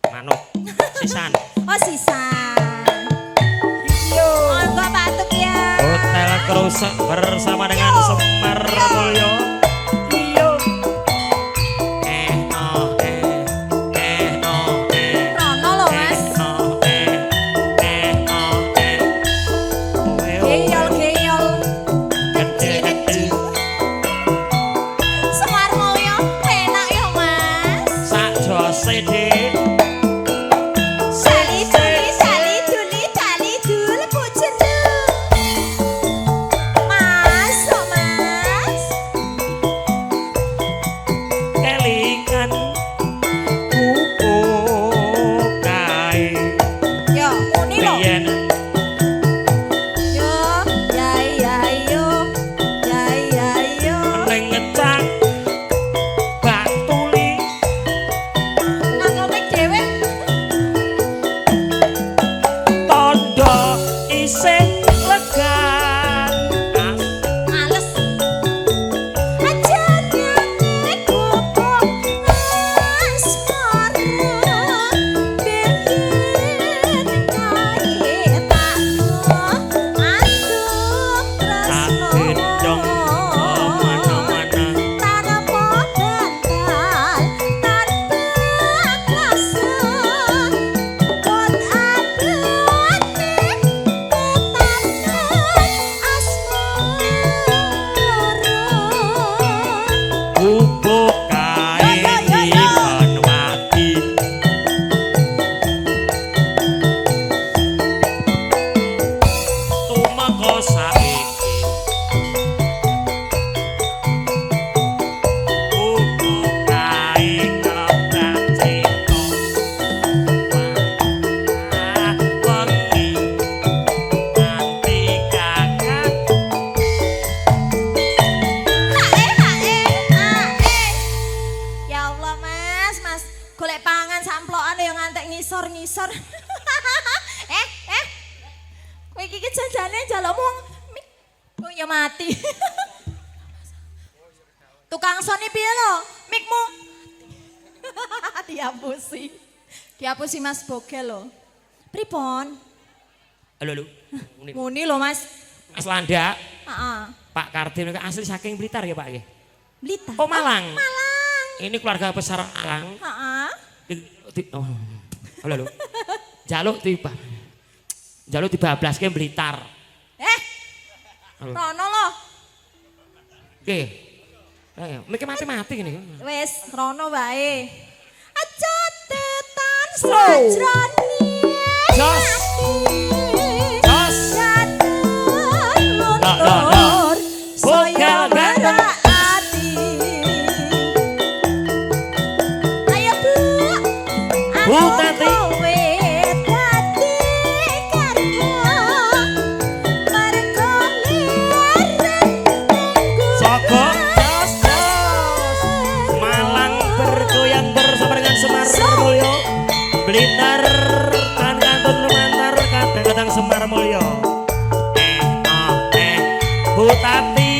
Manuk. Sisan. Oh sisan. Yo. Monggo batuk ya. Hotel Krusek bersama dengan Semar Mulyo. Yo. Rono lho Mas. Geyol geyol. Kecil-kecil. Semar Mulyo penak ya Mas. Sak jose dik. Sali duli tali dul pucet Masuk Mas. Kelingan pupuk kae. Yo muni lho. Biyen Yo yo. Ya yo. ning ngecak bak tuli. Nang komik dhewe. Tondo isih legan. Males. Aja nyane kuku asmara biyen kae takno aduk tresno Gendong mana-mana. tanpa dandal tanpa klase pot adune Bubuk kae dikon wadi. Tumeka saiki bubuk kae kebak cito. Wengi nganti kakak. Ya Allah Mas, golek pangan samplokan ya ngantek ngisor-ngisor. Kowe iki janjane njalukmu mik. Kok ya mati. Tukang soni piye lho? Mikmu. Dihapusi. Dihapusi Mas Bogel lho. Pripun? Halo lho. Muni lho Mas. Mas Landa, Heeh. Pak Kardim asli saking Blitar ya Pak nggih. Blitar. Oh Malang. Malang. Ini keluarga besar Alang. Heeh. Oh, halo lho. Jaluk dibablaske Blitar. Halo. Rono lho. Nggih. Ayo, mriki mati-mati ngene. Wis rono wae. Aja tetan Slow. sajrone. Jos. Jos. Luntur. no. Saya Bogel ganteng. berhati. Ayo Bu. Bu Aku Tati. kowe dadi karya. Mergo lirik Soko. Jos. Malang bergoyang bersama dengan Semar Mulyo. Blitar kan kantun lumantar kadang-kadang Semar Mulyo. Bu Tati.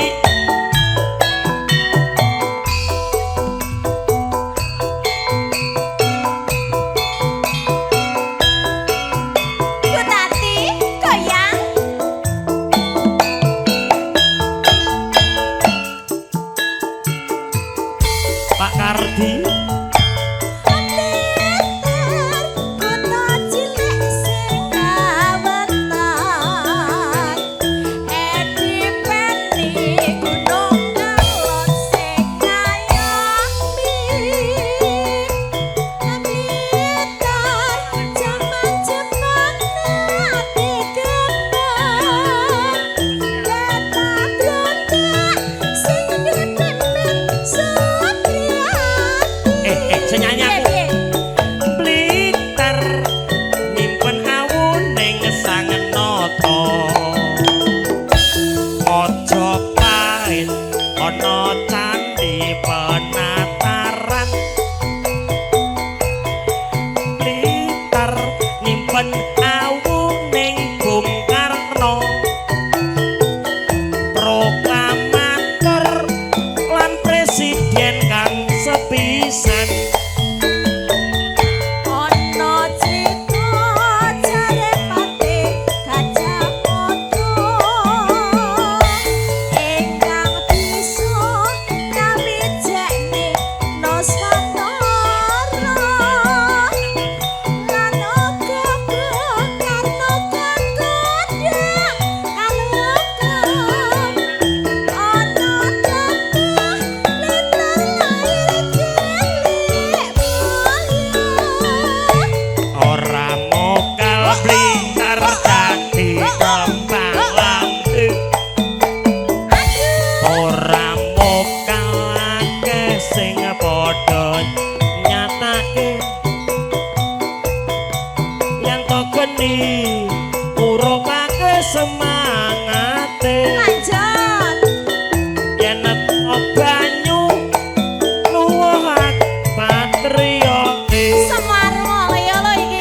patriote Semar mulya lho iki.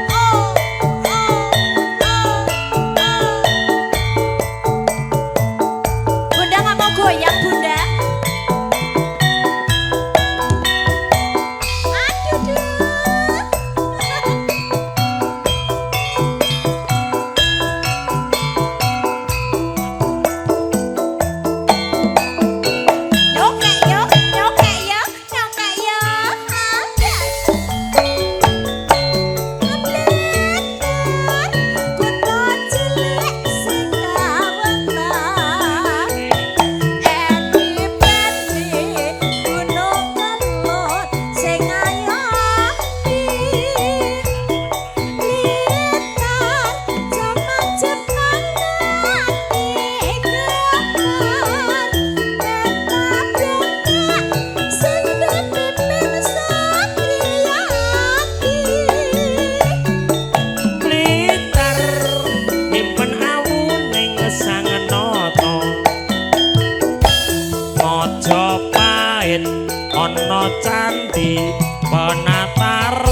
Oh, oh, oh, oh. Bunda nggak mau goyang, Bunda. Aduh, duh. Nyokek yo, nyokek yo, nyokek yo. Kuto cilik sing kawentar. Eni peti gunung kelut sing ngayomi. Litan jaman Jepang nganti gemar. Peta sing dipimpin Satriati. Blitar nyimpen awuning sang nata Majapahit ana candhi penataran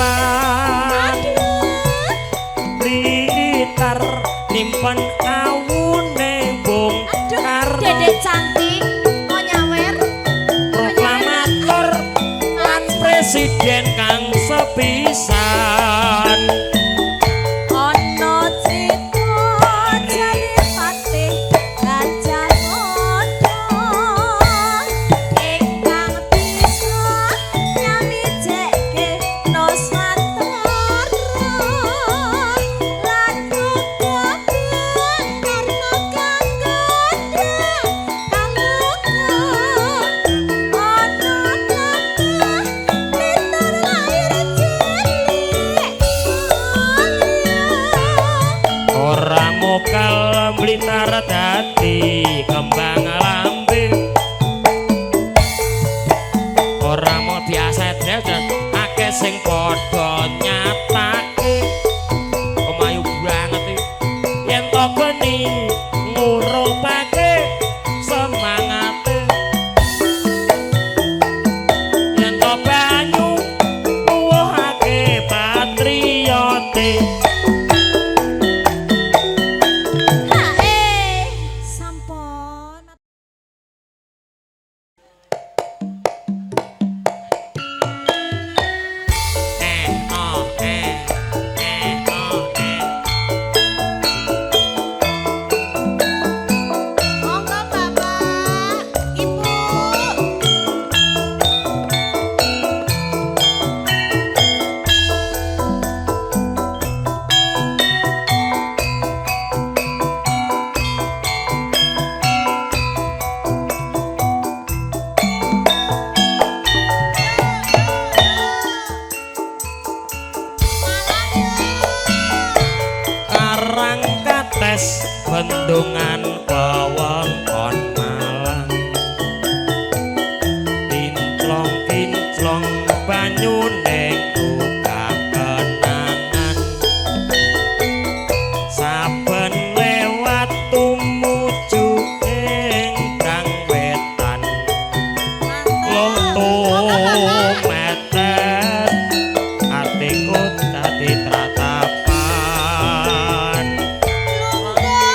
Blitar nyimpen awuning Bung Karno Dedek cantik mau nyawer. proklamator lan presiden kang sepisan Ono cita jadi patih Gajah Mada ingkang bisa nyamijekke Nusantara lan uga Karno kang gondheng kalugan ono tlatah Blitar lair cilik ora mokal Blitar dadi kembang lambe ora mau diasetnya akeh sing padha nyatake kemayu banget iki yen to geni ngurupake semangate yen to banyu nuwuhake patriote Sampun. Monggo Bapak, Ibu. Karang kates bendungan wewengkon Malang kinclong kinclong banyune kakenangan saben lewat tumuju ingkang wetan lonto meter atiku dadi tratapan Lunga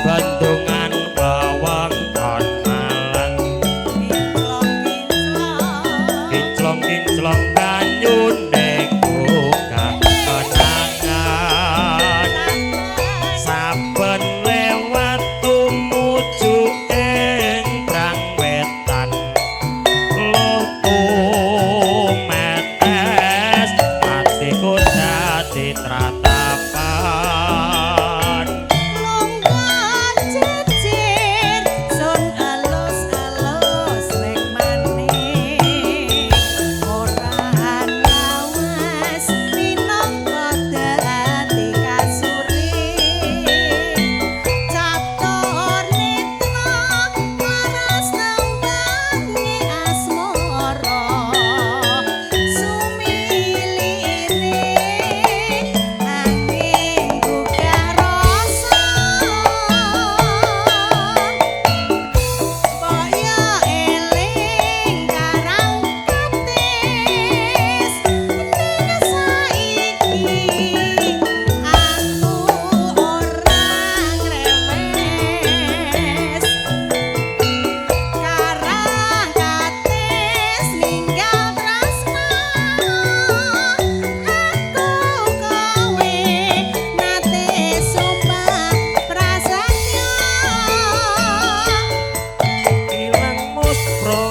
Bendungan wewengkon Malang kinclong-kinclong kanyuning buka kenangan saben lewat tumuju ing Brang Wetan loto metes atiku dadi tratapan longgan jejer sun alus-alus rek maning ora lawas minangka dadi kasuri catur netra waras nambani asmara sumilire angin gugah rasa mbok yo eling karang katis ning saiki aku ora ngremes karang katis ninggal tresna aku kowe nate sumpah prasetyo ilang muspro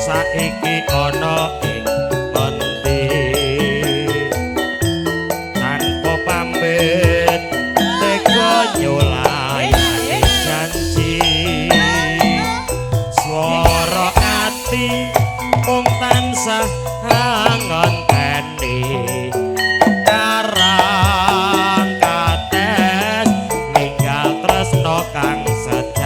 saiki ana ing ngendi tanpa pamit tega nyulayani janji swara ati mung tansah ngenteni karang kates ninggal tresno kang sedih